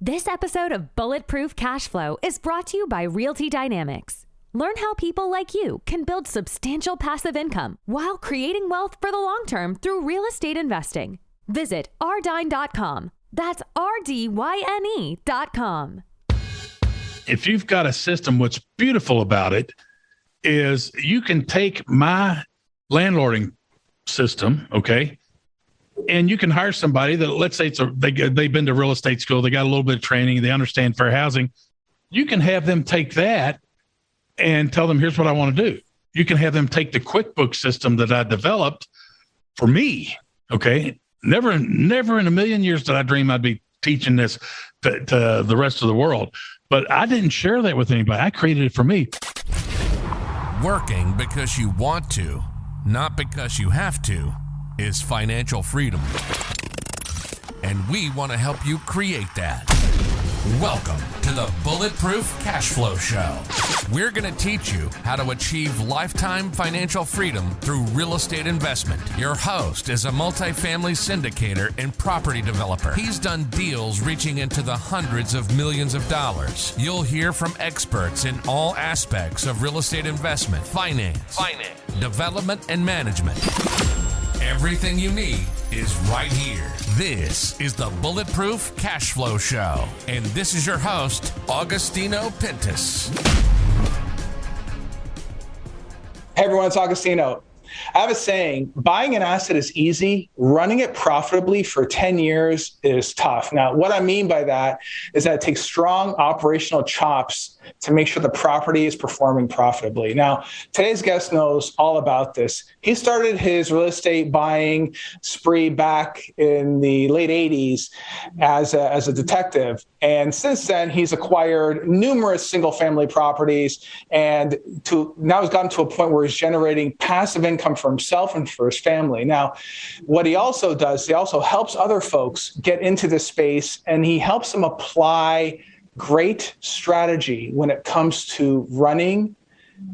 This episode of Bulletproof Cash Flow is brought to you by Realty Dynamics. Learn how people like you can build substantial passive income while creating wealth for the long term through real estate investing. Visit rdyne.com. That's RDYNE.com. If you've got a system, what's beautiful about it is you can take my landlording system, okay, and you can hire somebody that, let's say they've been to real estate school, they got a little bit of training, they understand fair housing. You can have them take that and tell them, here's what I want to do. You can have them take the QuickBooks system that I developed for me, okay? Never in a million years did I dream I'd be teaching this to the rest of the world. But I didn't share that with anybody. I created it for me. Working because you want to, not because you have to, is financial freedom. And we want to help you create that. Welcome to the Bulletproof Cash Flow Show. We're going to teach you how to achieve lifetime financial freedom through real estate investment. Your host is a multifamily syndicator and property developer. He's done deals reaching into the hundreds of millions of dollars. You'll hear from experts in all aspects of real estate investment, finance, development, and management. Everything you need is right here. This is the Bulletproof Cash Flow Show. And this is your host, Augustino Pintus. Hey everyone, it's Augustino. I have a saying, buying an asset is easy. Running it profitably for 10 years is tough. Now, what I mean by that is that it takes strong operational chops to make sure the property is performing profitably. Now, today's guest knows all about this. He started his real estate buying spree back in the late 80s as a detective. And since then, he's acquired numerous single-family properties, and now he's gotten to a point where he's generating passive income for himself and for his family. Now, what he also does, he also helps other folks get into this space, and he helps them apply great strategy when it comes to running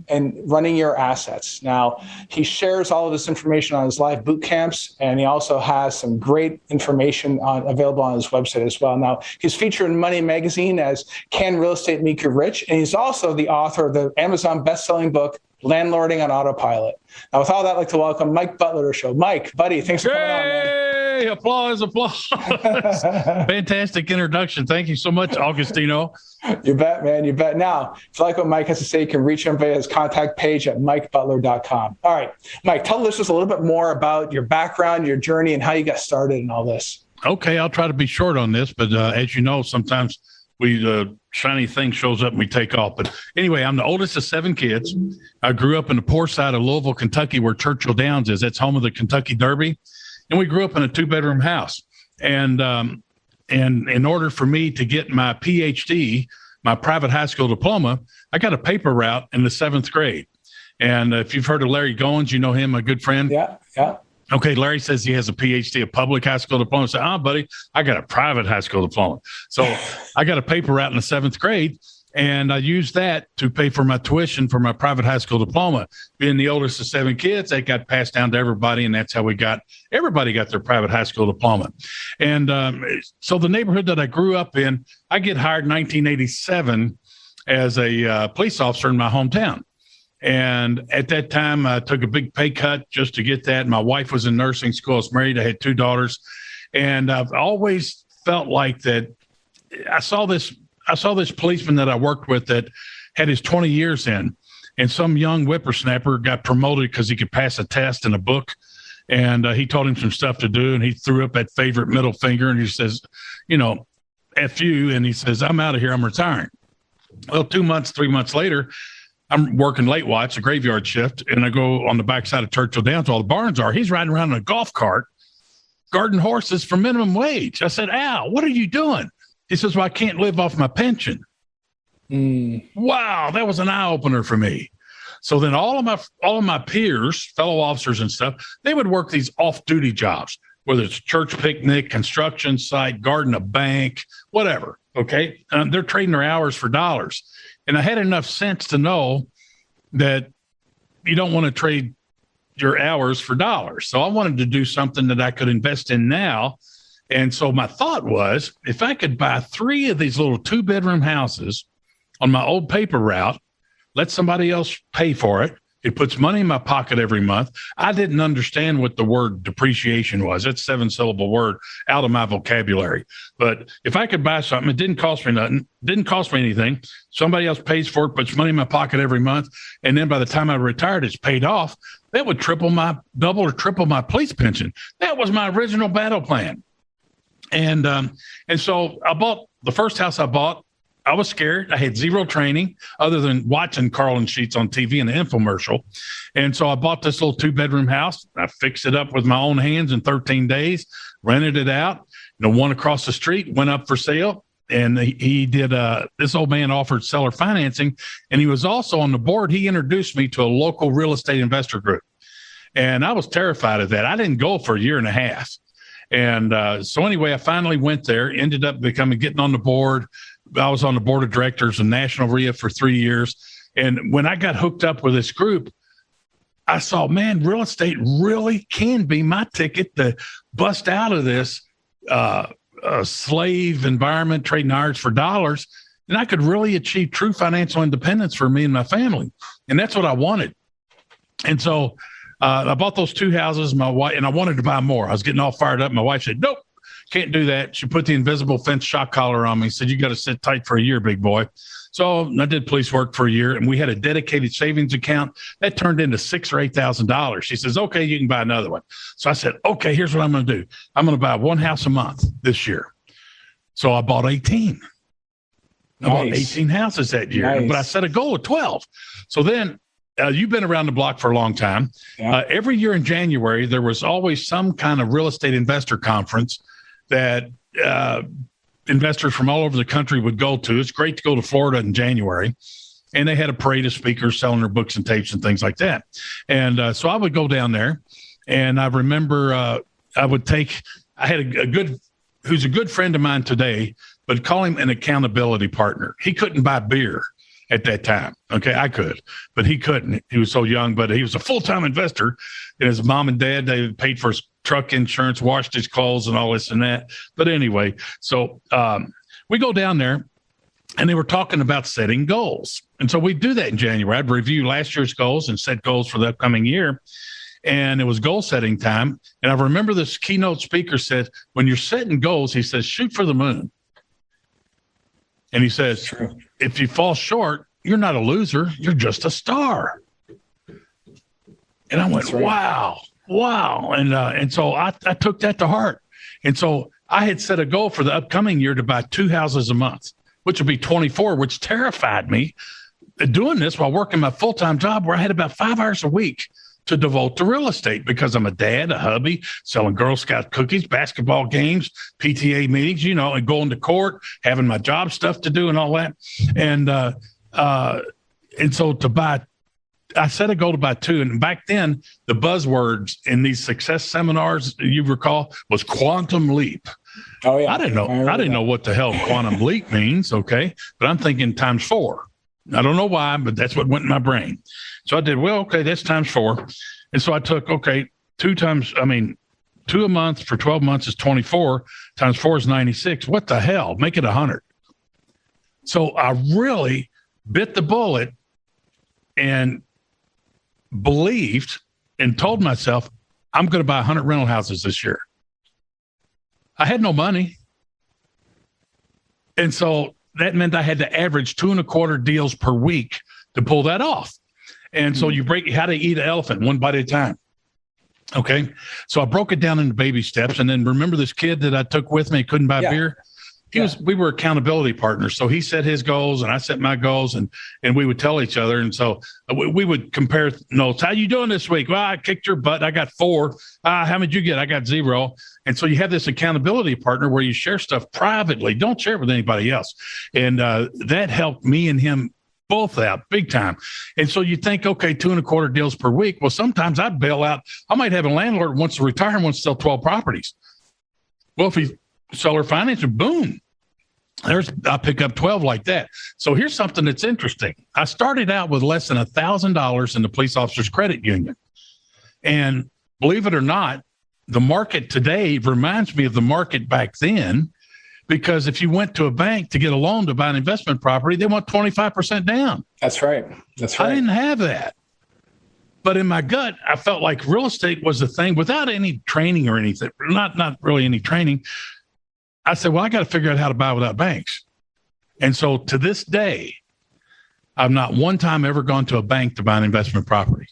your assets. Now, he shares all of this information on his live boot camps, and he also has some great information available on his website as well. Now, he's featured in Money Magazine as Can Real Estate Make You Rich? And he's also the author of the Amazon best-selling book, Landlording on Autopilot. Now, with all that, I'd like to welcome Mike Butler to the show. Mike, buddy, thanks for coming on, man. Applause. Fantastic introduction. Thank you so much, Augustino. You bet, man. You bet. Now, if you like what Mike has to say, you can reach him via his contact page at mikebutler.com. All right, Mike, tell the listeners a little bit more about your background, your journey, and how you got started in all this. Okay, I'll try to be short on this, but as you know, sometimes shiny thing shows up and we take off. But anyway, I'm the oldest of 7 kids. I grew up in the poor side of Louisville, Kentucky, where Churchill Downs is. That's home of the Kentucky Derby. And we grew up in a 2-bedroom house. And in order for me to get my PhD, my private high school diploma, I got a paper route in the 7th grade. And if you've heard of Larry Goins, you know him, a good friend. Yeah. Okay, Larry says he has a PhD, a public high school diploma. I said, buddy, I got a private high school diploma. So I got a paper route in the 7th grade, and I used that to pay for my tuition for my private high school diploma. Being the oldest of 7 kids, that got passed down to everybody, and that's how everybody got their private high school diploma. And so the neighborhood that I grew up in, I get hired in 1987 as a police officer in my hometown. And at that time, I took a big pay cut just to get that. My wife was in nursing school. I was married. I had 2 daughters. And I've always felt like that I saw this policeman that I worked with that had his 20 years in, and some young whippersnapper got promoted because he could pass a test in a book. And he told him some stuff to do, and he threw up that favorite middle finger, and he says, F you. And he says, I'm out of here. I'm retiring. Well, 3 months later, I'm working late watch, a graveyard shift, and I go on the backside of Churchill Downs where all the barns are. He's riding around in a golf cart, guarding horses for minimum wage. I said, Al, what are you doing? He says, well, I can't live off my pension. Wow, that was an eye-opener for me. So then all of my peers, fellow officers and stuff, they would work these off-duty jobs, whether it's church picnic, construction site, guarding a bank, whatever, okay? They're trading their hours for dollars. And I had enough sense to know that you don't want to trade your hours for dollars. So I wanted to do something that I could invest in now And so my thought was, if I could buy 3 of these little 2-bedroom houses on my old paper route, let somebody else pay for it. It puts money in my pocket every month. I didn't understand what the word depreciation was. It's a 7-syllable word out of my vocabulary. But if I could buy something, it didn't cost me nothing, didn't cost me anything. Somebody else pays for it, puts money in my pocket every month. And then by the time I retired, it's paid off. That would double or triple my police pension. That was my original battle plan. And so I bought the first house I bought. I was scared. I had zero training other than watching Carlin Sheets on TV and the infomercial. And so I bought this little 2-bedroom house. I fixed it up with my own hands in 13 days, rented it out. One across the street went up for sale. And he did, this old man offered seller financing. And he was also on the board. He introduced me to a local real estate investor group. And I was terrified of that. I didn't go for a year and a half. And so anyway, I finally went there, ended up getting on the board. I was on the board of directors of National RIA for 3 years. And when I got hooked up with this group, I saw, man, real estate really can be my ticket to bust out of this slave environment, trading hours for dollars. And I could really achieve true financial independence for me and my family. And that's what I wanted. And so I bought those 2 houses, my wife, and I wanted to buy more. I was getting all fired up. My wife said, nope, can't do that. She put the invisible fence shock collar on me, said, you got to sit tight for a year, big boy. So I did police work for a year, and we had a dedicated savings account that turned into $6,000 or $8,000. She says, okay, you can buy another one. So I said, okay, here's what I'm going to do. I'm going to buy 1 house a month this year. So I bought 18. I bought 18 houses that year, but I set a goal of 12. So then you've been around the block for a long time. Yeah. Every year in January, there was always some kind of real estate investor conference that investors from all over the country would go to. It's great to go to Florida in January. And they had a parade of speakers selling their books and tapes and things like that. And so I would go down there, and I remember I had who's a good friend of mine today, but call him an accountability partner. He couldn't buy beer at that time. Okay, I could, but he couldn't. He was so young, but he was a full-time investor. And his mom and dad, they paid for his truck insurance, washed his clothes and all this and that. But anyway, so we go down there, and they were talking about setting goals. And so we do that in January. I'd review last year's goals and set goals for the upcoming year. And it was goal setting time. And I remember this keynote speaker said, when you're setting goals, he says, shoot for the moon. And he says, true. If you fall short, you're not a loser. You're just a star. And I went, right. Wow. And so I took that to heart. And so I had set a goal for the upcoming year to buy 2 houses a month, which would be 24, which terrified me. Doing this while working my full-time job where I had about 5 hours a week to devote to real estate because I'm a dad, a hubby, selling Girl Scout cookies, basketball games, PTA meetings, and going to court, having my job stuff to do and all that. And so I set a goal to buy 2. And back then, the buzzwords in these success seminars, you recall, was quantum leap. Oh, yeah. I didn't know what the hell quantum leap means. Okay. But I'm thinking times 4. I don't know why, but that's what went in my brain. So I did, that's times 4. And so I took, 2 a month for 12 months is 24 times 4 is 96. What the hell? Make it 100. So I really bit the bullet and believed and told myself, I'm going to buy 100 rental houses this year. I had no money. And so that meant I had to average 2.25 deals per week to pull that off. And so you how to eat an elephant one bite at a time. Okay. So I broke it down into baby steps. And then remember this kid that I took with me, couldn't buy beer. We were accountability partners. So he set his goals and I set my goals and we would tell each other. And so we would compare notes. How you doing this week? Well, I kicked your butt. I got 4. How many did you get? I got 0. And so you have this accountability partner where you share stuff privately. Don't share it with anybody else. And that helped me and him both out big time. And so you think, 2.25 deals per week. Well, sometimes I'd bail out. I might have a landlord who wants to retire and wants to sell 12 properties. Well, if he seller finance, boom, I pick up 12 like that. So here's something that's interesting. I started out with less than $1,000 in the police officers credit union. And believe it or not, the market today reminds me of the market back then, because if you went to a bank to get a loan to buy an investment property, they want 25% down. That's right. That's right. I didn't have that. But in my gut, I felt like real estate was the thing without any training or anything, not really any training. I said, well, I got to figure out how to buy without banks. And so to this day, I've not one time ever gone to a bank to buy an investment property.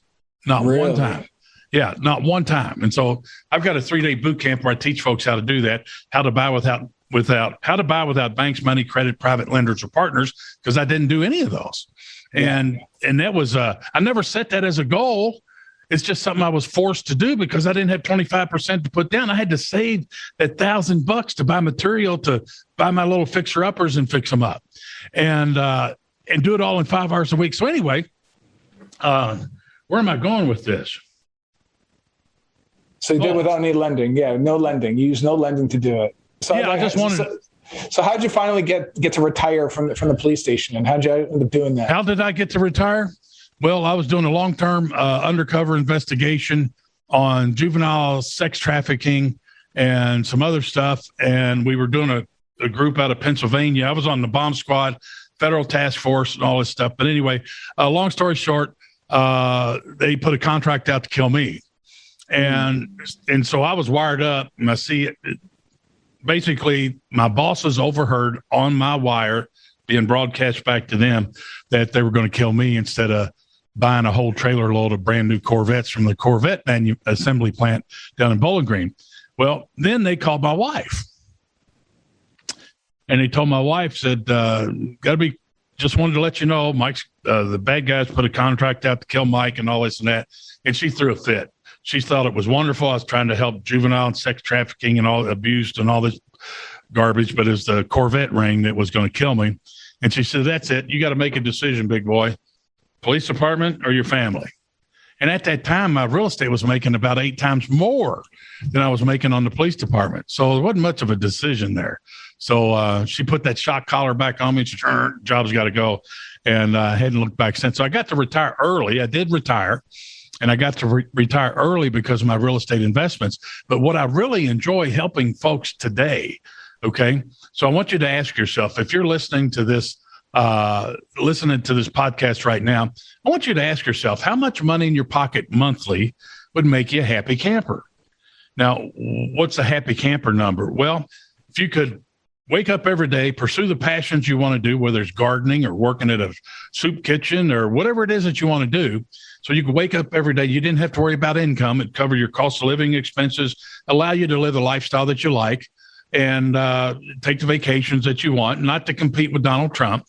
Not one time. Yeah, not one time. And so I've got a 3-day boot camp where I teach folks how to do that, how to buy without banks, money, credit, private lenders, or partners, because I didn't do any of those. And that was I never set that as a goal. It's just something I was forced to do because I didn't have 25% to put down. I had to save that $1,000 to buy material, to buy my little fixer uppers and fix them up, and do it all in 5 hours a week. So anyway, where am I going with this? So you did it without any lending. Yeah, no lending. You use no lending to do it. So yeah, I just wanted. So how'd you finally get to retire from the police station, and how'd you end up doing that? How did I get to retire? Well, I was doing a long-term undercover investigation on juvenile sex trafficking and some other stuff, and we were doing a group out of Pennsylvania. I was on the bomb squad, federal task force, and all this stuff. But anyway, long story short, they put a contract out to kill me, and so I was wired up, and I see it. Basically, my bosses overheard on my wire being broadcast back to them that they were going to kill me instead of buying a whole trailer load of brand new Corvettes from the Corvette assembly plant down in Bowling Green. Well, then they called my wife, and they told my wife, said, just wanted to let you know, Mike's, the bad guys put a contract out to kill Mike and all this and that. And she threw a fit. She thought it was wonderful. I was trying to help juvenile and sex trafficking and all abused and all this garbage, but it's the Corvette ring that was going to kill me. And she said, that's it. You got to make a decision, big boy. Police department or your family. And at that time, my real estate was making about 8 times more than I was making on the police department. So there wasn't much of a decision there. So she put that shock collar back on me and she said, job's got to go. And I hadn't looked back since. So I got to retire early. I did retire. And I got to retire early because of my real estate investments. But what I really enjoy helping folks today, okay? So I want you to ask yourself, if you're listening to this podcast right now, I want you to ask yourself, how much money in your pocket monthly would make you a happy camper? Now, what's a happy camper number? Well, if you could wake up every day, pursue the passions you want to do, whether it's gardening or working at a soup kitchen or whatever it is that you want to do. So you could wake up every day. You didn't have to worry about income. It covered your cost of living expenses, allow you to live the lifestyle that you like, and take the vacations that you want, not to compete with Donald Trump.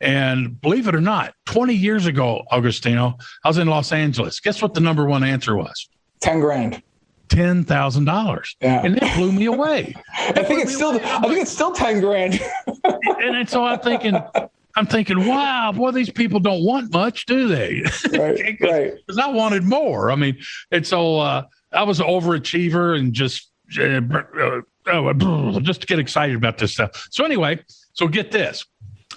And believe it or not, 20 years ago, Augustino, I was in Los Angeles. Guess what the number one answer was? 10 grand. $10,000. Yeah. And it blew me away. I think it's still 10 grand. and so I'm thinking, wow, boy, these people don't want much, do they? Right. Because I wanted more. I mean, and so I was an overachiever and just to get excited about this stuff. So anyway, so get this.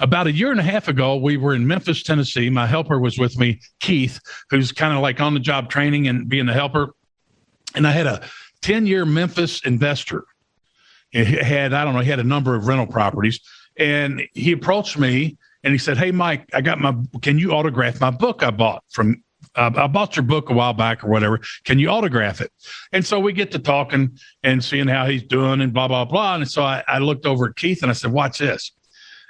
About a year and a half ago, we were in Memphis, Tennessee. My helper was with me, Keith, who's kind of like on the job training and being the helper. And I had a 10-year Memphis investor. He had a number of rental properties. And he approached me and he said, hey, Mike, can you autograph my book I bought from, I bought your book a while back or whatever. Can you autograph it? And so we get to talking and seeing how he's doing and blah, blah, blah. And so I looked over at Keith and I said, watch this.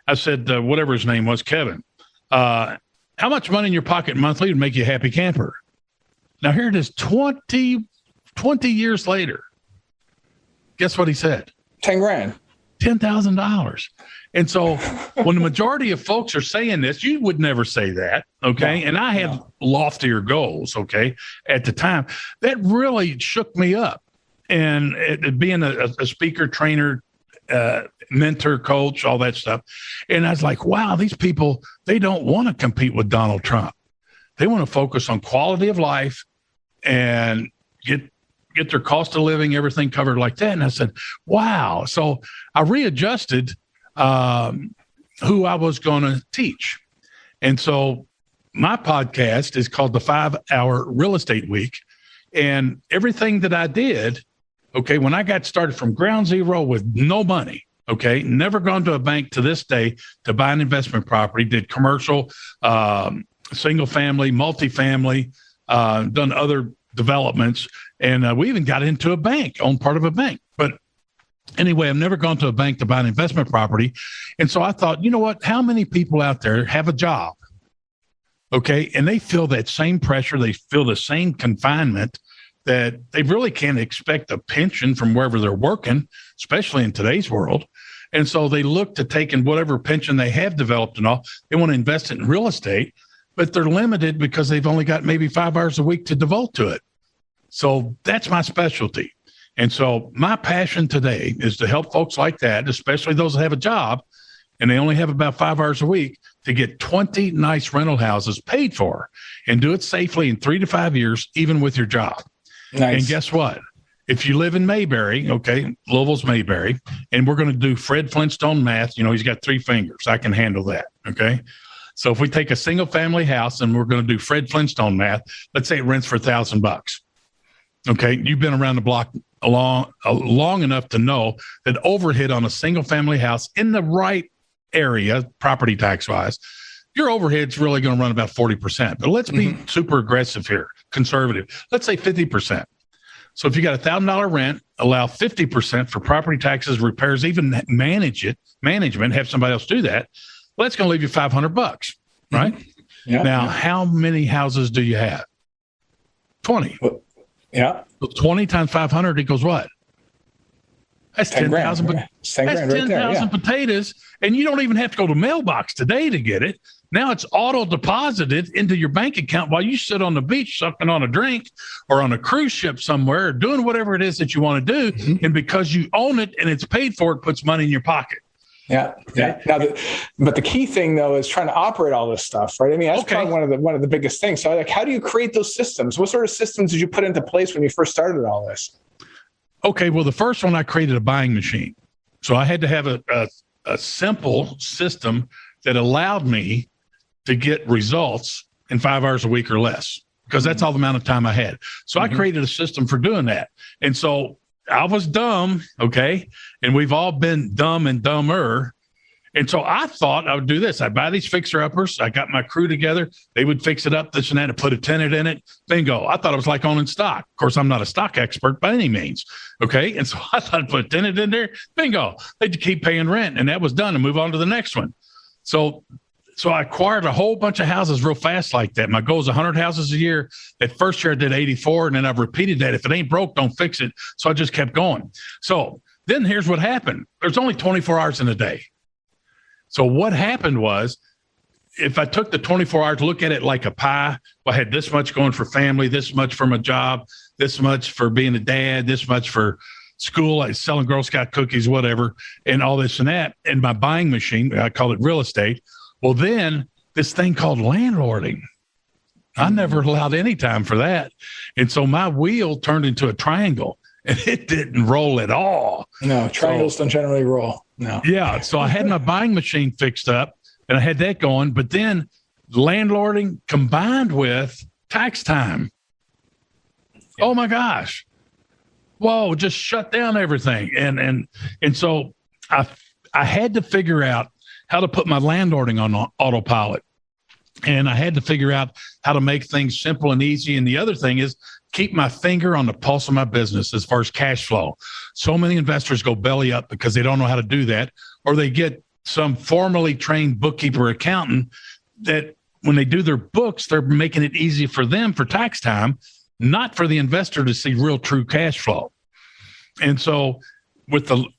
I said, whatever his name was, Kevin, how much money in your pocket monthly would make you a happy camper? Now here it is, 20 years later. Guess what he said? 10 grand. $10,000. And so when the majority of folks are saying this, you would never say that. Okay. And I had loftier goals. Okay. At the time, that really shook me up. And being a speaker, trainer, mentor, coach, all that stuff. And I was like, wow, these people, they don't want to compete with Donald Trump. They want to focus on quality of life and get their cost of living, everything covered like that. And I said, wow. So I readjusted who I was going to teach. And so my podcast is called the 5 Hour Real Estate Week. And everything that I did Okay. When I got started from ground zero with no money, okay, never gone to a bank to this day to buy an investment property, did commercial, single family, multifamily, done other developments. And we even got into a bank, owned part of a bank. But anyway, I've never gone to a bank to buy an investment property. And so I thought, you know what? How many people out there have a job? Okay. And they feel that same pressure. They feel the same confinement that they really can't expect a pension from wherever they're working, especially in today's world. And so they look to take in whatever pension they have developed and all. They want to invest it in real estate, but they're limited because they've only got maybe 5 hours a week to devote to it. So that's my specialty. And so my passion today is to help folks like that, especially those that have a job and they only have about 5 hours a week, to get 20 nice rental houses paid for and do it safely in 3 to 5 years, even with your job. Nice. And guess what? If you live in Mayberry, okay, Louisville's Mayberry, and we're going to do Fred Flintstone math, he's got 3 fingers. I can handle that, okay? So if we take a single family house and we're going to do Fred Flintstone math, let's say it rents for $1,000. Okay, you've been around the block long enough to know that overhead on a single family house in the right area, property tax wise, your overhead's really going to run about 40%. But let's be super aggressive here, conservative. Let's say 50%. So if you got $1,000 rent, allow 50% for property taxes, repairs, even management, have somebody else do that. Well, that's going to leave you $500, right? Yeah. Now, how many houses do you have? 20. Yeah. So 20 times 500 equals what? That's 10,000. That's 10,000 potatoes, and you don't even have to go to mailbox today to get it. Now it's auto deposited into your bank account while you sit on the beach sucking on a drink or on a cruise ship somewhere or doing whatever it is that you want to do. And because you own it and it's paid for, it puts money in your pocket. Yeah. Okay. Now, but the key thing though is trying to operate all this stuff, right? I mean, that's probably one of the biggest things. So, like, how do you create those systems? What sort of systems did you put into place when you first started all this? Okay. Well, the first one, I created a buying machine. So I had to have a simple system that allowed me to get results in 5 hours a week or less, because that's all the amount of time I had. So I created a system for doing that. And so I was dumb, okay? And we've all been dumb and dumber. And so I thought I would do this. I'd buy these fixer-uppers. I got my crew together. They would fix it up, this and that, and put a tenant in it. Bingo. I thought it was like owning stock. Of course, I'm not a stock expert by any means, okay? And so I thought I'd put a tenant in there. Bingo. They'd keep paying rent, and that was done, and move on to the next one. So I acquired a whole bunch of houses real fast like that. My goal is 100 houses a year. That first year I did 84, and then I've repeated that. If it ain't broke, don't fix it. So I just kept going. So then here's what happened. There's only 24 hours in a day. So what happened was, if I took the 24 hours, look at it like a pie, I had this much going for family, this much for my job, this much for being a dad, this much for school, like selling Girl Scout cookies, whatever, and all this and that. And my buying machine, I call it real estate. Well, then this thing called landlording, I never allowed any time for that. And so my wheel turned into a triangle, and it didn't roll at all. No, triangles don't generally roll. No. Yeah. So I had my buying machine fixed up, and I had that going. But then landlording combined with tax time. Yeah. Oh, my gosh. Whoa, just shut down everything. And so I had to figure out how to put my landlording on autopilot. And I had to figure out how to make things simple and easy. And the other thing is keep my finger on the pulse of my business as far as cash flow. So many investors go belly up because they don't know how to do that, or they get some formally trained bookkeeper accountant that when they do their books, they're making it easy for them for tax time, not for the investor to see real true cash flow. And so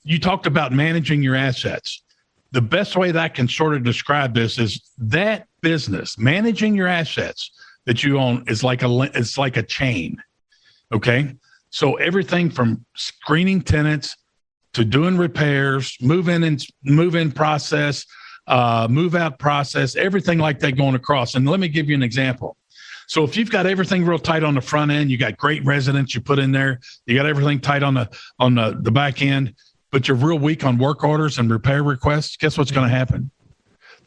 you talked about managing your assets. The best way that I can sort of describe this is that business, managing your assets that you own, is like a chain. Okay. So everything from screening tenants to doing repairs, move in process, move out process, everything like that going across. And let me give you an example. So if you've got everything real tight on the front end, you got great residents you put in there, you got everything tight on the back end, but you're real weak on work orders and repair requests, guess what's going to happen?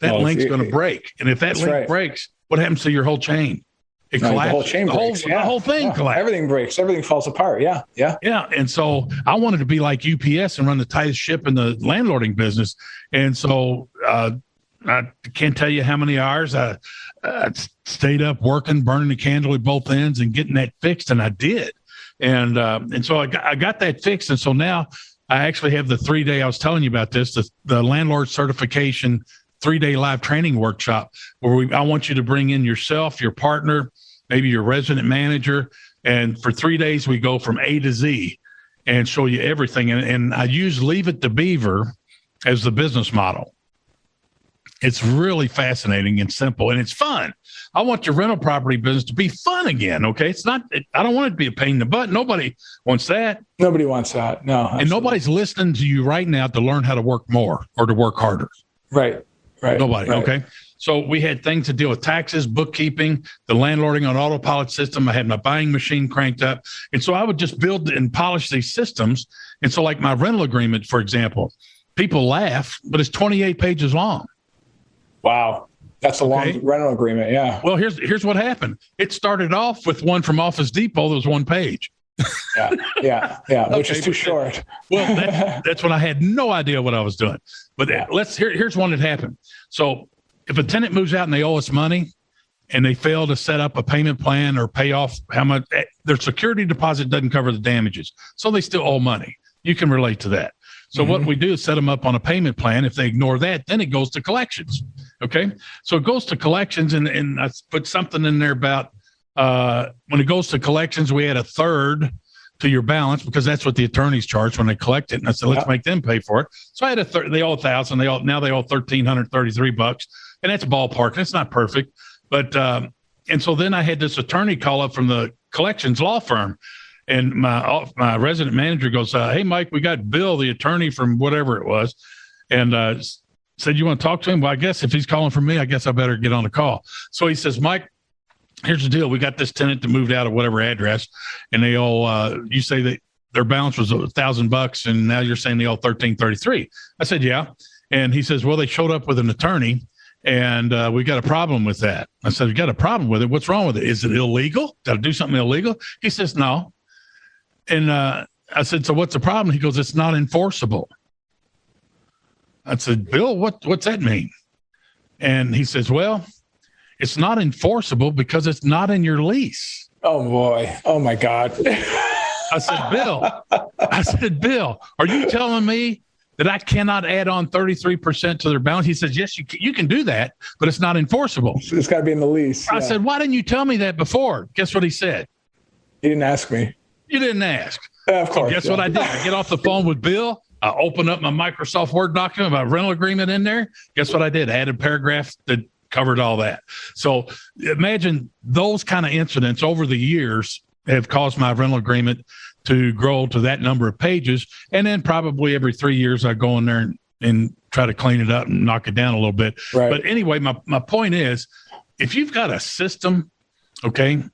That link's going to break. And if that link breaks, what happens to your whole chain? it Like collapsed. the whole chain breaks. The whole thing collapsed. Everything breaks. Everything falls apart. Yeah. And so I wanted to be like UPS and run the tightest ship in the landlording business. And so I can't tell you how many hours I stayed up working, burning the candle at both ends and getting that fixed. And I did. And so I got that fixed. And so now I actually have the 3-day, I was telling you about this, the landlord certification 3-day live training workshop where I want you to bring in yourself, your partner, maybe your resident manager. And for 3 days, we go from A to Z and show you everything. And I use Leave It to Beaver as the business model. It's really fascinating and simple, and it's fun. I want your rental property business to be fun again. Okay. I don't want it to be a pain in the butt. Nobody wants that. Nobody wants that. No. Absolutely. And nobody's listening to you right now to learn how to work more or to work harder. Right. Nobody. Right. Okay. So we had things to deal with taxes, bookkeeping, the landlording on autopilot system. I had my buying machine cranked up. And so I would just build and polish these systems. And so like my rental agreement, for example, people laugh, but it's 28 pages long. Wow. That's a long rental agreement. Yeah. Well, here's what happened. It started off with one from Office Depot that was 1 page. Yeah. Which is too short. Well, that's when I had no idea what I was doing. But here's one that happened. So if a tenant moves out and they owe us money and they fail to set up a payment plan or pay off how much, their security deposit doesn't cover the damages. So they still owe money. You can relate to that. So what we do is set them up on a payment plan. If they ignore that, then it goes to collections. Okay. So it goes to collections, and I put something in there about when it goes to collections, we add a third to your balance because that's what the attorneys charge when they collect it. And I said, let's make them pay for it. So I had they owe $1,000. Now they owe $1,333, and that's ballpark. And it's not perfect, but and so then I had this attorney call up from the collections law firm. And my resident manager goes, hey, Mike, we got Bill, the attorney from whatever it was, and said, you want to talk to him? Well, I guess if he's calling from me, I guess I better get on the call. So he says, Mike, here's the deal. We got this tenant that moved out of whatever address, and they owe, you say that their balance was $1,000, and now you're saying they owe $1,333. I said, yeah. And he says, well, they showed up with an attorney, and we got a problem with that. I said, you got a problem with it? What's wrong with it? Is it illegal? Did I do something illegal? He says, no. And I said, so what's the problem? He goes, it's not enforceable. I said, Bill, what's that mean? And he says, well, it's not enforceable because it's not in your lease. Oh, boy. Oh, my God. I said, Bill, are you telling me that I cannot add on 33% to their balance? He says, yes, you can do that, but it's not enforceable. It's got to be in the lease. I said, why didn't you tell me that before? Guess what he said? He didn't ask me. You didn't ask. Of course. So guess what I did? I get off the phone with Bill. I open up my Microsoft Word document, my rental agreement in there. Guess what I did? I added paragraphs that covered all that. So imagine those kind of incidents over the years have caused my rental agreement to grow to that number of pages. And then probably every 3 years I go in there and try to clean it up and knock it down a little bit. Right. But anyway, my point is, if you've got a system, okay,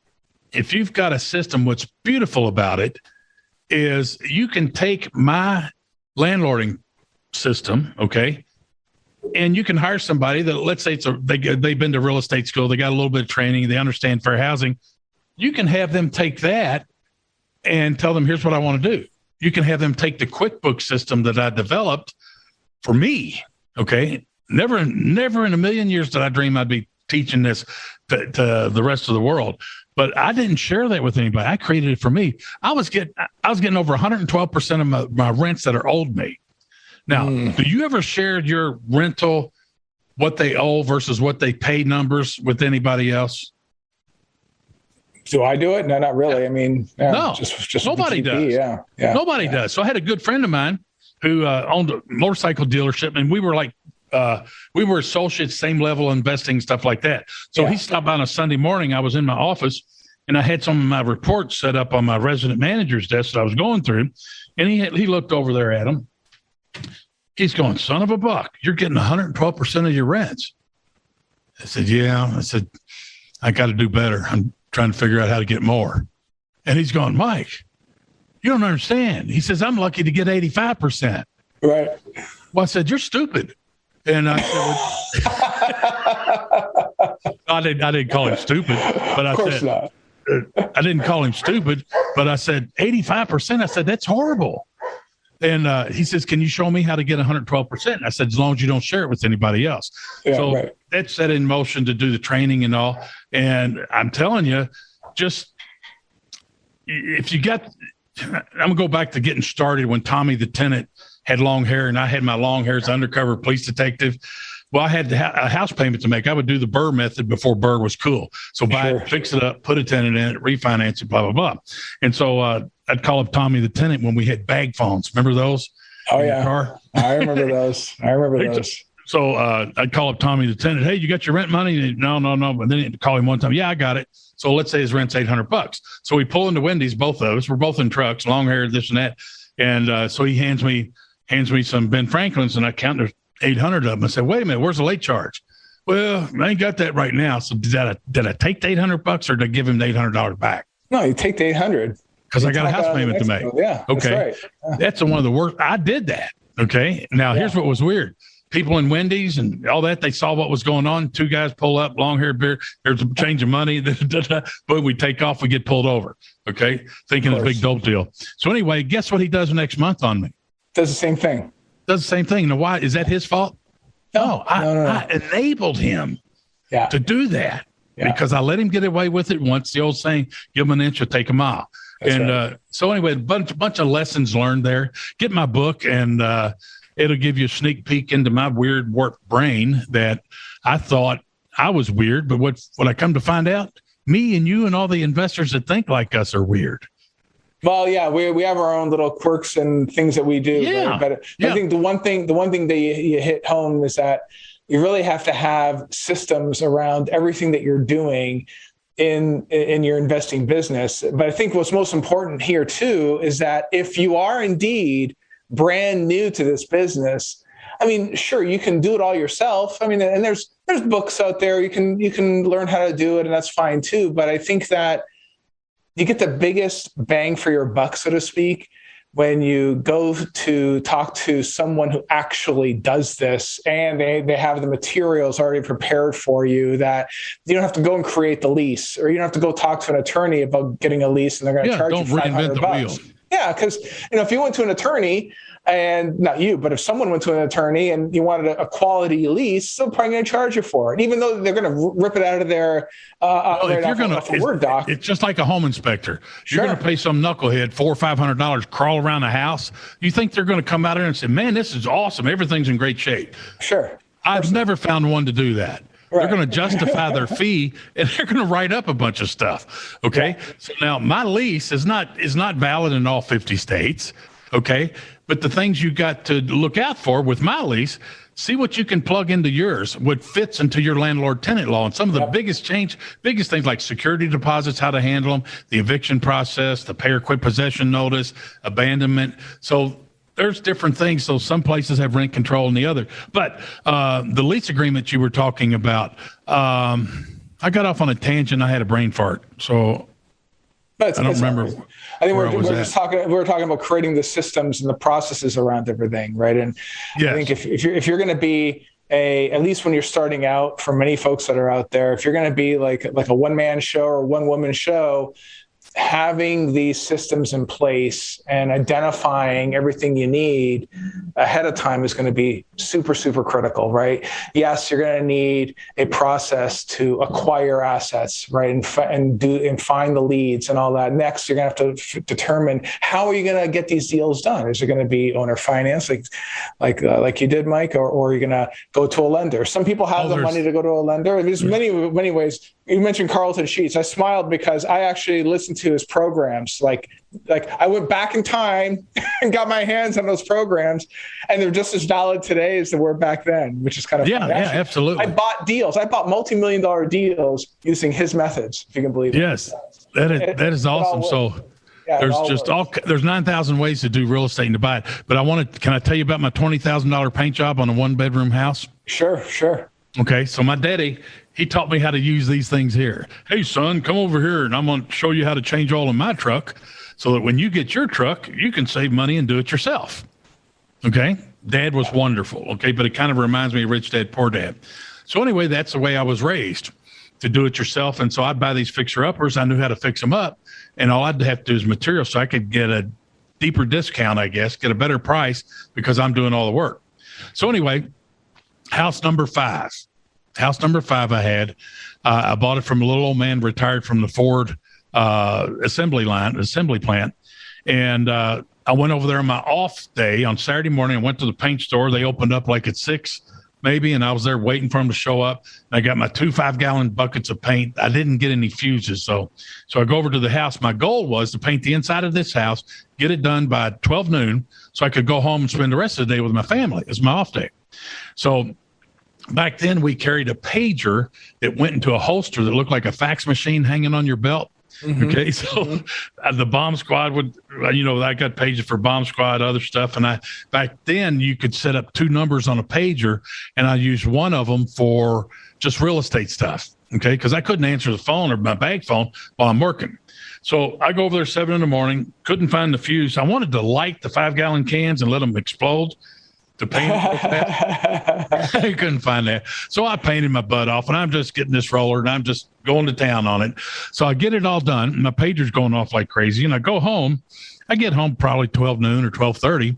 if you've got a system, what's beautiful about it is you can take my landlording system, okay, and you can hire somebody that, let's say they've been to real estate school, they got a little bit of training, they understand fair housing. You can have them take that and tell them, here's what I want to do. You can have them take the QuickBooks system that I developed for me, okay? Never in a million years did I dream I'd be teaching this to the rest of the world. But I didn't share that with anybody. I created it for me. I was getting over 112% of my rents that are owed me. Now, do you ever share your rental, what they owe versus what they pay numbers with anybody else? Do I do it? No, not really. I mean, no, just nobody does. Yeah. Nobody does. So I had a good friend of mine who owned a motorcycle dealership, and we were like, we were associates, same level investing, stuff like that. So he stopped by on a Sunday morning. I was in my office and I had some of my reports set up on my resident manager's desk that I was going through. And he looked over there at him. He's going, son of a buck, you're getting 112% of your rents. I said, yeah. I said, I got to do better. I'm trying to figure out how to get more. And he's going, Mike, you don't understand. He says, I'm lucky to get 85%. Right. Well, I said, you're stupid. And I said, I didn't call him stupid, but I said, not. I didn't call him stupid, but I said 85%. I said, that's horrible. And he says, can you show me how to get 112%? I said, as long as you don't share it with anybody else. Yeah, so right. that set in motion to do the training and all. And I'm telling you, just if you got, I'm going to go back to getting started when Tommy the tenant had long hair and I had my long hair as undercover police detective. Well, I had a house payment to make. I would do the Burr method before Burr was cool. So buy it, fix it up, put a tenant in it, refinance it, blah, blah, blah. And so I'd call up Tommy the tenant when we had bag phones. Remember those? Oh, yeah. Car? I remember those. So I'd call up Tommy the tenant. Hey, you got your rent money? No. But then I'd call him one time. Yeah, I got it. So let's say his rent's $800. So we pull into Wendy's, both of us. We're both in trucks, long hair, this and that. And so he hands me some Ben Franklin's, and I counted 800 of them. I said, wait a minute, where's the late charge? Well, I ain't got that right now. So did I take the $800 or did I give him the $800 back? No, you take the 800 because I got a house payment to make. Yeah. Okay. That's right. Yeah. That's one of the worst. I did that. Okay. Now here's what was weird. People in Wendy's and all that, they saw what was going on. Two guys pull up, long hair, beard. There's a change of money. But we take off, we get pulled over. Okay. Thinking it's a big dope deal. So anyway, guess what he does next month on me? Does the same thing. Now, why is that his fault? No. I enabled him to do that because I let him get away with it once. The old saying, give him an inch or take a mile. That's right. So anyway, bunch of lessons learned there. Get my book and it'll give you a sneak peek into my weird warped brain that I thought I was weird. But what I come to find out, me and you and all the investors that think like us are weird. Well, yeah, we have our own little quirks and things that we do. Yeah. Right? But I think the one thing that you hit home is that you really have to have systems around everything that you're doing in your investing business. But I think what's most important here too is that if you are indeed brand new to this business, I mean, sure, you can do it all yourself. I mean, and there's books out there you can learn how to do it, and that's fine too. But I think that you get the biggest bang for your buck, so to speak, when you go to talk to someone who actually does this and they have the materials already prepared for you, that you don't have to go and create the lease, or you don't have to go talk to an attorney about getting a lease and they're going to charge you $500. Yeah, because if you went to an attorney, and not you, but if someone went to an attorney and you wanted a quality lease, they're probably going to charge you for it, even though they're going to rip it out of their off a Word doc. It's just like a home inspector. You're going to pay some knucklehead $400 or $500 crawl around the house. You think they're going to come out there and say, "Man, this is awesome. Everything's in great shape." Sure. I've never found one to do that. Right. They're going to justify their fee and they're going to write up a bunch of stuff. Okay. Yeah. So now my lease is not valid in all 50 states. Okay. But the things you got to look out for with my lease, see what you can plug into yours, what fits into your landlord tenant law. And some of the biggest things like security deposits, how to handle them, the eviction process, the pay or quit possession notice, abandonment. So there's different things. So some places have rent control and the other. But the lease agreement you were talking about, I got off on a tangent. I had a brain fart. So I don't remember. I think we're talking about creating the systems and the processes around everything, right? And I think if you're going to be at least when you're starting out, for many folks that are out there, if you're going to be like a one-man show or one-woman show, having these systems in place and identifying everything you need ahead of time is going to be super, super critical, right? Yes, you're going to need a process to acquire assets, right? And find the leads and all that. Next, you're going to have to determine how are you going to get these deals done? Is it going to be owner finance, like you did, Mike, or are you going to go to a lender? Some people have the money to go to a lender. There's many ways. You mentioned Carlton Sheets. I smiled because I actually listened to his programs. Like I went back in time and got my hands on those programs, and they're just as valid today as they were back then, which is kind of fun. Yeah, absolutely. I bought deals. I bought multi-million-dollar deals using his methods, if you can believe it. Yes, that is awesome. So there's 9,000 ways to do real estate and to buy it. But can I tell you about my $20,000 paint job on a 1-bedroom house? Sure. Okay, so my daddy, he taught me how to use these things here. Hey, son, come over here, and I'm going to show you how to change oil in my truck so that when you get your truck, you can save money and do it yourself. Okay? Dad was wonderful, okay? But it kind of reminds me of Rich Dad, Poor Dad. So anyway, that's the way I was raised. to do it yourself. And so I'd buy these fixer-uppers. I knew how to fix them up. And all I'd have to do is material, so I could get a deeper discount, I guess, get a better price because I'm doing all the work. So anyway, house number five I had, I bought it from a little old man retired from the Ford assembly plant. And I went over there on my off day on Saturday morning. I went to the paint store. They opened up like at 6 maybe, and I was there waiting for them to show up. And I got my 2 5-gallon buckets of paint. I didn't get any fuses. So I go over to the house. My goal was to paint the inside of this house, get it done by 12 noon so I could go home and spend the rest of the day with my family. It's my off day. So back then we carried a pager that went into a holster that looked like a fax machine hanging on your belt. Mm-hmm. Okay. So the bomb squad would, I got pages for bomb squad, other stuff. And back then you could set up 2 numbers on a pager, and I used one of them for just real estate stuff. Okay. Cause I couldn't answer the phone or my bag phone while I'm working. So I go over there 7 a.m, couldn't find the fuse. I wanted to light the 5-gallon cans and let them explode. To paint I couldn't find that. So I painted my butt off, and I'm just getting this roller and I'm just going to town on it. So I get it all done. My pager's going off like crazy, and I go home. I get home probably 12 noon or 12:30.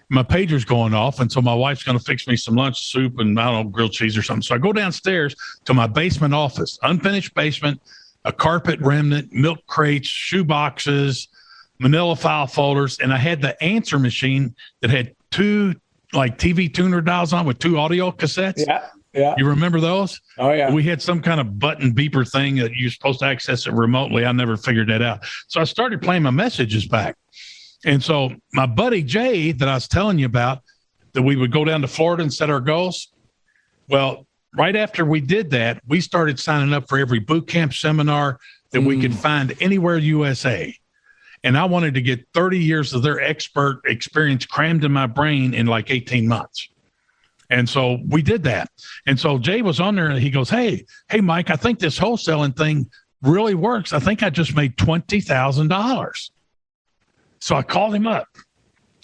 My pager's going off. And so my wife's going to fix me some lunch, soup, and I don't know, grilled cheese or something. So I go downstairs to my basement office, unfinished basement, a carpet remnant, milk crates, shoe boxes, manila file folders. And I had the answer machine that had 2 like TV tuner dials on with 2 audio cassettes. Yeah. You remember those? Oh, yeah. We had some kind of button beeper thing that you're supposed to access it remotely. I never figured that out. So I started playing my messages back. And so my buddy Jay that I was telling you about, that we would go down to Florida and set our goals. Well, right after we did that, we started signing up for every boot camp seminar that we could find anywhere USA. And I wanted to get 30 years of their expert experience crammed in my brain in like 18 months. And so we did that. And so Jay was on there and he goes, Hey, Mike, I think this wholesaling thing really works. I think I just made $20,000. So I called him up.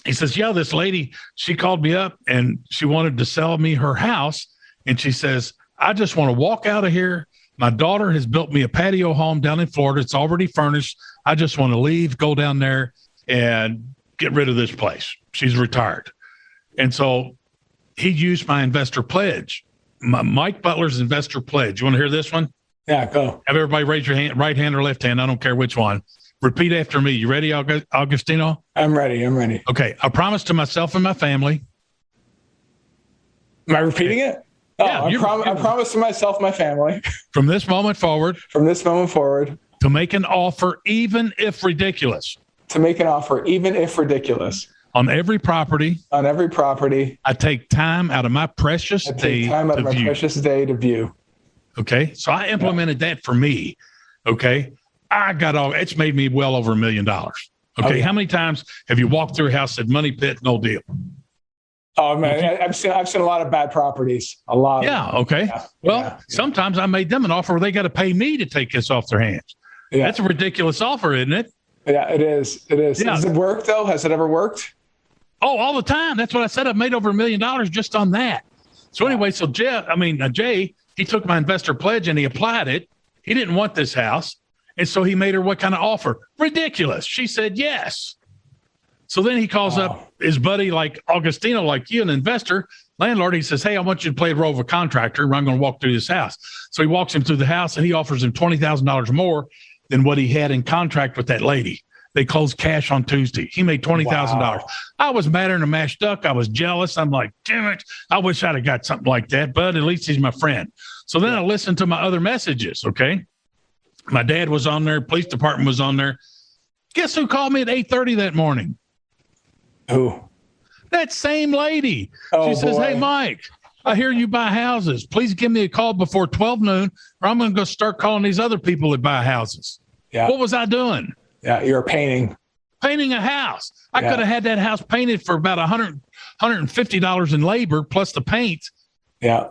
He says, yeah, this lady, she called me up and she wanted to sell me her house. And she says, I just want to walk out of here. My daughter has built me a patio home down in Florida. It's already furnished. I just want to leave, go down there and get rid of this place. She's retired. And so he used my investor pledge, Mike Butler's investor pledge. You want to hear this one? Yeah, go. Have everybody raise your hand, right hand or left hand. I don't care which one. Repeat after me. You ready, Augustino? I'm ready. Okay. I promise to myself and my family. Am I repeating it? Yeah, I promise to myself, my family. From this moment forward. To make an offer, even if ridiculous. On every property. I take time out of my precious day to view. Okay. So I implemented that for me. Okay. It's made me well over $1 million. Okay. Oh, yeah. How many times have you walked through a house, said money pit, no deal? Oh man, I've seen a lot of bad properties. A lot. Yeah. Okay. Yeah. Well, sometimes I made them an offer where they got to pay me to take this off their hands. Yeah. That's a ridiculous offer, isn't it? Yeah, it is. Yeah. Does it work though? Has it ever worked? Oh, all the time. That's what I said. I've made over $1 million just on that. So anyway, so Jay, he took my investor pledge and he applied it. He didn't want this house. And so he made her what kind of offer? Ridiculous. She said yes. So then he calls up his buddy like Augustino, like you, an investor, landlord. He says, hey, I want you to play the role of a contractor. I'm going to walk through this house. So he walks him through the house and he offers him $20,000 more than what he had in contract with that lady. They closed cash on Tuesday. He made $20,000. Wow. I was madder than a mashed duck. I was jealous. I'm like, damn it. I wish I'd have got something like that, but at least he's my friend. So then I listened to my other messages. Okay. My dad was on there. Police department was on there. Guess who called me at 8:30 that morning? Who? That same lady. She says, hey, Mike, I hear you buy houses. Please give me a call before 12 noon or I'm going to go start calling these other people that buy houses. Yeah. What was I doing? Yeah, you're painting a house. I could have had that house painted for about $150 in labor plus the paint. Yeah.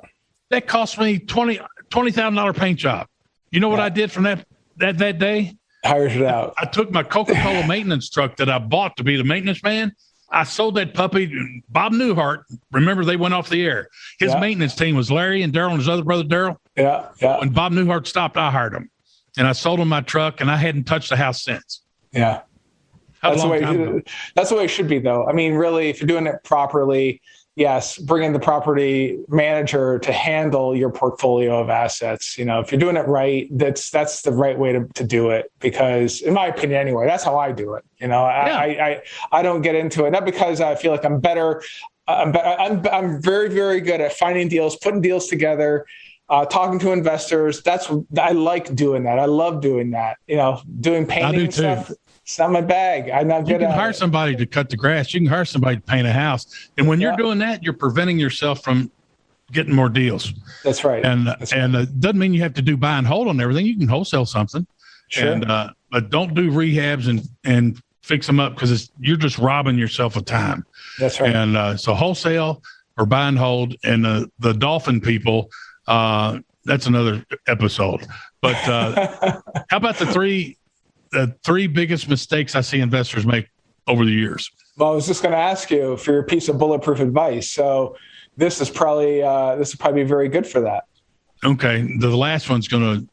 That cost me $20,000 paint job. You know what I did from that day? Hired it out. I took my Coca-Cola maintenance truck that I bought to be the maintenance man. I sold that puppy. Bob Newhart, remember they went off the air. His maintenance team was Larry and Daryl and his other brother Daryl. Yeah. Yeah. When Bob Newhart stopped, I hired him, and I sold him my truck, and I hadn't touched the house since. Yeah. That's the way it should be, though. I mean, really, if you're doing it properly, yes, bring in the property manager to handle your portfolio of assets. You know, if you're doing it right, that's the right way to do it. Because, in my opinion, anyway, that's how I do it. You know, I don't get into it, not because I feel like I'm better. I'm very, very good at finding deals, putting deals together, talking to investors. I like doing that. I love doing that. You know, doing painting and stuff. It's not my bag. I'm not good at it. You can hire somebody to cut the grass. You can hire somebody to paint a house. And when you're doing that, you're preventing yourself from getting more deals. That's right. And it doesn't mean you have to do buy and hold on everything. You can wholesale something. Sure. But don't do rehabs and fix them up, because you're just robbing yourself of time. That's right. And so wholesale or buy and hold. And the dolphin people, that's another episode. But how about the three biggest mistakes I see investors make over the years? Well, I was just going to ask you for your piece of bulletproof advice. So this is probably very good for that. Okay. The last one's going to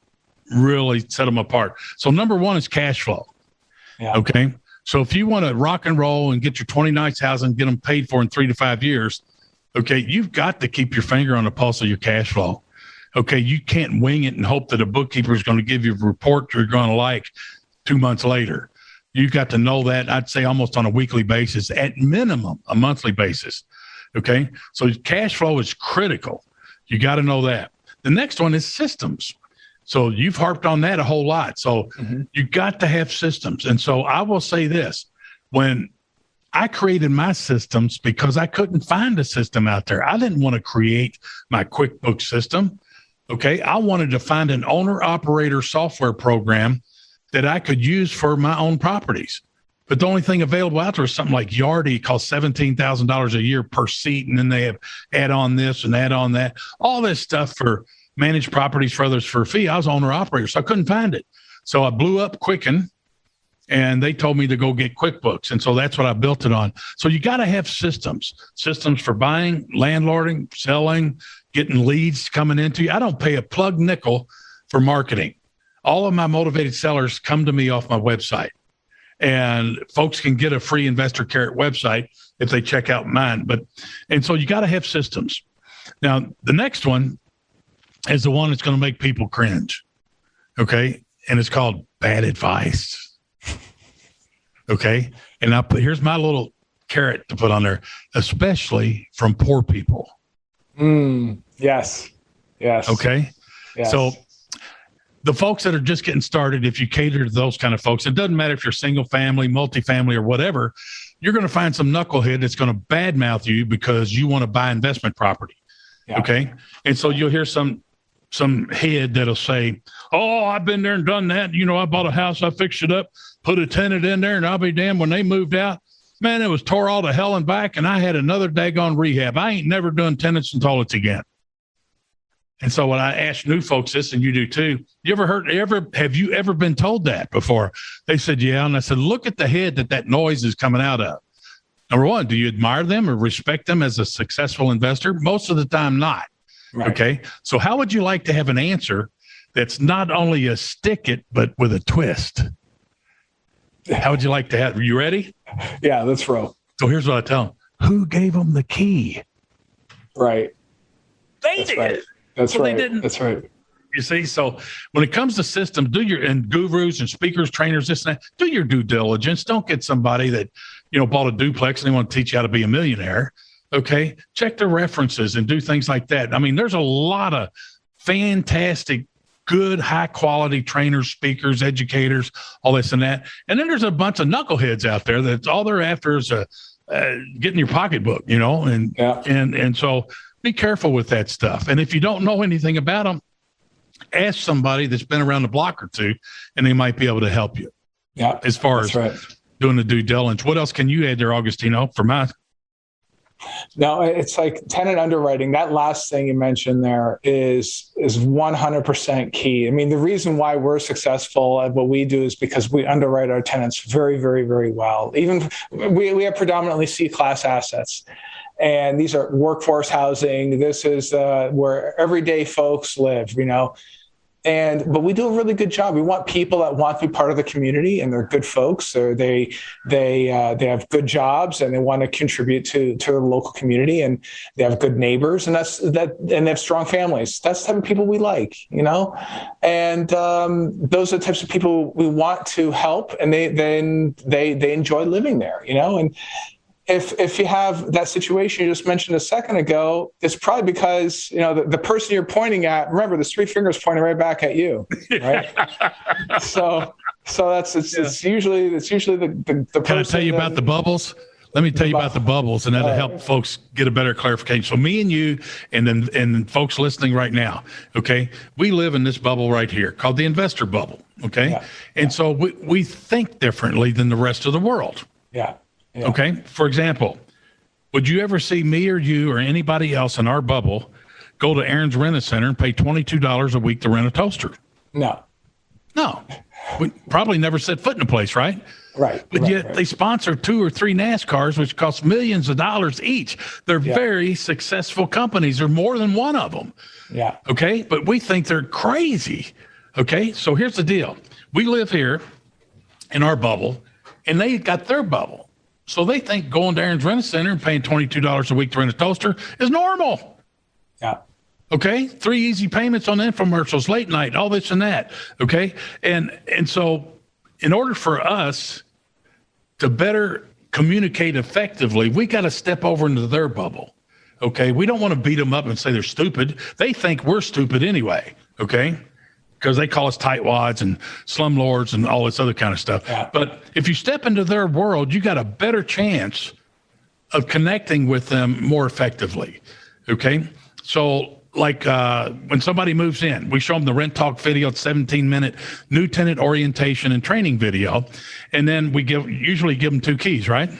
really set them apart. So number one is cash flow. Yeah. Okay. So if you want to rock and roll and get your 20 nights house and get them paid for in 3 to 5 years, okay, you've got to keep your finger on the pulse of your cash flow. Okay. You can't wing it and hope that a bookkeeper is going to give you a report you're going to like 2 months later. You've got to know that, I'd say, almost on a weekly basis, at minimum a monthly basis. Okay. So cash flow is critical. You got to know that. The next one is systems. So you've harped on that a whole lot. So you got to have systems. And so I will say this: when I created my systems, because I couldn't find a system out there, I didn't want to create my QuickBooks system. Okay. I wanted to find an owner operator software program that I could use for my own properties. But the only thing available out there is something like Yardi, costs $17,000 a year per seat. And then they have add on this and add on that, all this stuff for managed properties for others for a fee. I was owner operator, so I couldn't find it. So I blew up Quicken, and they told me to go get QuickBooks. And so that's what I built it on. So you got to have systems for buying, landlording, selling, getting leads coming into you. I don't pay a plug nickel for marketing. All of my motivated sellers come to me off my website, and folks can get a free Investor Carrot website if they check out mine. And so you got to have systems. Now, the next one is the one that's going to make people cringe. Okay. And it's called bad advice. Okay. And here's my little carrot to put on there, especially from poor people. Yes. Okay. Yes. So the folks that are just getting started, if you cater to those kind of folks, it doesn't matter if you're single family, multifamily, or whatever, you're going to find some knucklehead that's going to badmouth you because you want to buy investment property. Yeah. Okay. And so you'll hear some head that'll say, "Oh, I've been there and done that. You know, I bought a house, I fixed it up, put a tenant in there, and I'll be damned when they moved out. Man, it was tore all to hell and back, and I had another daggone rehab. I ain't never done tenants and toilets again." And so when I ask new folks this, and you do too, have you ever been told that before? They said, yeah. And I said, look at the head that noise is coming out of. Number one, do you admire them or respect them as a successful investor? Most of the time, not. Right. Okay. So how would you like to have an answer that's not only a stick it, but with a twist? How would you like to have? Are you ready? Yeah, let's roll. So here's what I tell them. Who gave them the key? Right. They did. Right. That's well, right. They didn't. That's right. You see, so when it comes to systems, and gurus and speakers, trainers, this and that, do your due diligence. Don't get somebody that, bought a duplex and they want to teach you how to be a millionaire. Okay. Check their references and do things like that. I mean, there's a lot of fantastic, good, high quality trainers, speakers, educators, all this and that. And then there's a bunch of knuckleheads out there that's all they're after is getting your pocketbook, and so be careful with that stuff. And if you don't know anything about them, ask somebody that's been around the block or two, and they might be able to help you. Yeah. As far as doing the due diligence. What else can you add there, Augustino, for mine? No, it's like tenant underwriting. That last thing you mentioned there is 100% key. I mean, the reason why we're successful at what we do is because we underwrite our tenants very, very, very well. Even we have predominantly C-class assets. And these are workforce housing. This is where everyday folks live, but we do a really good job. We want people that want to be part of the community, and they're good folks, or they have good jobs, and they want to contribute to the local community, and they have good neighbors, and and they have strong families. That's the type of people we like, and those are the types of people we want to help, and they enjoy living there, and if you have that situation you just mentioned a second ago, it's probably because, the person you're pointing at, remember, there's 3 fingers pointing right back at you, right? so it's usually the person. Can I tell you about the bubbles? Let me tell you about the bubbles, and that'll help folks get a better clarification. So me and you, and then folks listening right now, okay, we live in this bubble right here called the investor bubble, okay? Yeah. And so we think differently than the rest of the world. Yeah. Yeah. Okay. For example, would you ever see me or you or anybody else in our bubble go to Aaron's Rent-A-Center and pay $22 a week to rent a toaster? No. We probably never set foot in a place, right? Right. But yet they sponsor 2 or 3 NASCARs, which cost millions of dollars each. They're very successful companies. There's more than one of them. Yeah. Okay. But we think they're crazy. Okay. So here's the deal. We live here in our bubble, and they got their bubble. So they think going to Aaron's Rent-A-Center and paying $22 a week to rent a toaster is normal. Yeah. Okay. 3 easy payments on infomercials, late night, all this and that. Okay. And so in order for us to better communicate effectively, we got to step over into their bubble. Okay. We don't want to beat them up and say they're stupid. They think we're stupid anyway. Okay. Because they call us tightwads and slumlords and all this other kind of stuff. Yeah. But if you step into their world, you got a better chance of connecting with them more effectively. Okay. So like when somebody moves in, we show them the Rent Talk video, 17-minute new tenant orientation and training video. And then we usually give them 2 keys, right?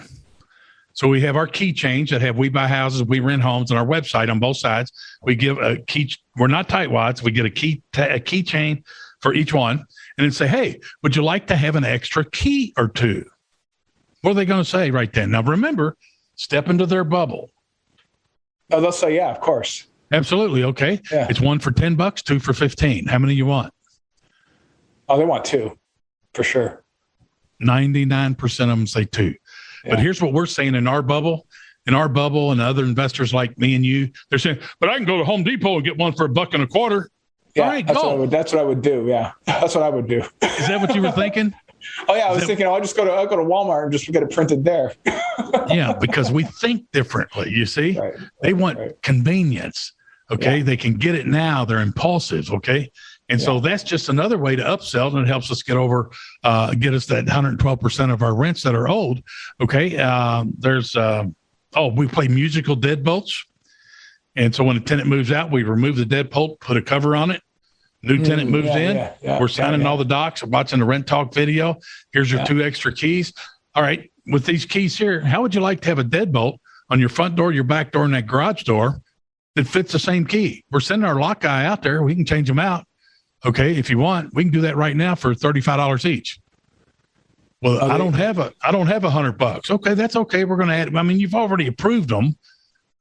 So we have our key change that have We Buy Houses, We Rent Homes on our website on both sides. We give a key. We're not tightwads. We get a key chain for each one, and then say, hey, would you like to have an extra key or 2? What are they going to say right then? Now, remember, step into their bubble. Oh, they'll say, yeah, of course. Absolutely. Okay. Yeah. It's 1 for $10, 2 for $15. How many you want? Oh, they want 2 for sure. 99% of them say 2. Yeah. But here's what we're saying in our bubble, and other investors like me and you, they're saying, but I can go to Home Depot and get 1 for $1.25. Yeah, all right, that's what I would do. Yeah, that's what I would do. Is that what you were thinking? Oh yeah, I was thinking, I'll go to Walmart and just get it printed there. Yeah, because we think differently. You see, they want convenience. Okay, yeah. They can get it now. They're impulsive. Okay. And so that's just another way to upsell, and it helps us get us that 112% of our rents that are owed. Okay. We play musical deadbolts. And so when a tenant moves out, we remove the deadbolt, put a cover on it. New tenant moves in. We're signing all the docs, watching the Rent Talk video. Here's your 2 extra keys. All right. With these keys here, how would you like to have a deadbolt on your front door, your back door, and that garage door that fits the same key? We're sending our lock guy out there. We can change them out. Okay, if you want, we can do that right now for $35 each. Well, okay. I don't have $100. Okay, that's okay. We're going to add. I mean, you've already approved them.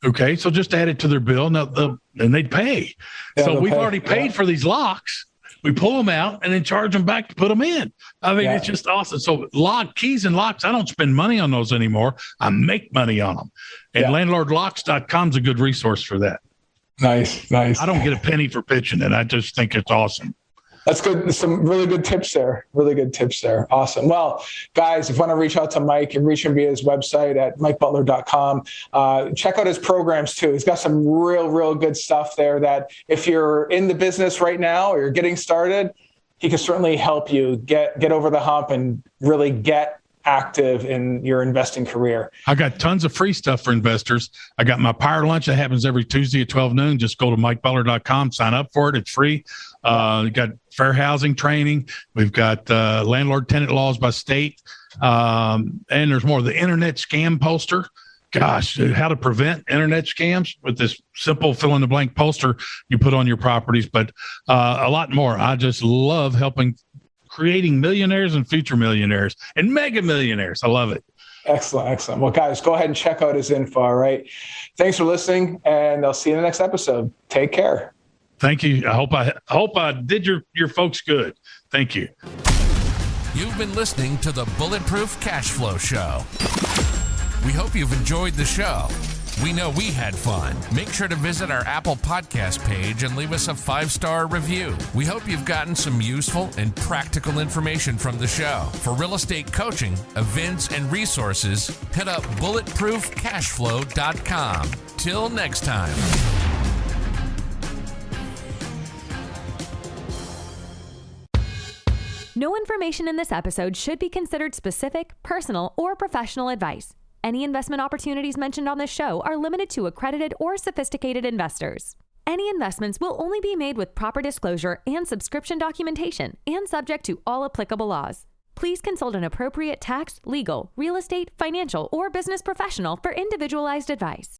Okay, so just add it to their bill. Now, and they'd pay. Yeah, so we've already paid for these locks. We pull them out and then charge them back to put them in. I mean, it's just awesome. So keys and locks, I don't spend money on those anymore. I make money on them. And landlordlocks.com is a good resource for that. Nice. I don't get a penny for pitching it. I just think it's awesome. That's good. Some really good tips there. Awesome. Well, guys, if you want to reach out to Mike, and reach him via his website at mikebutler.com. Check out his programs too. He's got some real good stuff there that if you're in the business right now or you're getting started, he can certainly help you get over the hump and really get active in your investing career. I got tons of free stuff for investors. I got my Power Lunch that happens every Tuesday at 12 noon. Just go to mikebutler.com, sign up for it. It's free. We got fair housing training. We've got landlord tenant laws by state. And there's more. The internet scam poster. Gosh, how to prevent internet scams with this simple fill in the blank poster you put on your properties, but a lot more. I just love helping creating millionaires and future millionaires and mega millionaires. I love it. Excellent, excellent. Well, guys, go ahead and check out his info, all right? Thanks for listening, and I'll see you in the next episode. Take care. Thank you. I hope I did your folks good. Thank you. You've been listening to the Bulletproof Cash Flow Show. We hope you've enjoyed the show. We know we had fun. Make sure to visit our Apple Podcast page and leave us a 5-star review. We hope you've gotten some useful and practical information from the show. For real estate coaching, events, and resources, hit up bulletproofcashflow.com. Till next time. No information in this episode should be considered specific, personal, or professional advice. Any investment opportunities mentioned on this show are limited to accredited or sophisticated investors. Any investments will only be made with proper disclosure and subscription documentation and subject to all applicable laws. Please consult an appropriate tax, legal, real estate, financial, or business professional for individualized advice.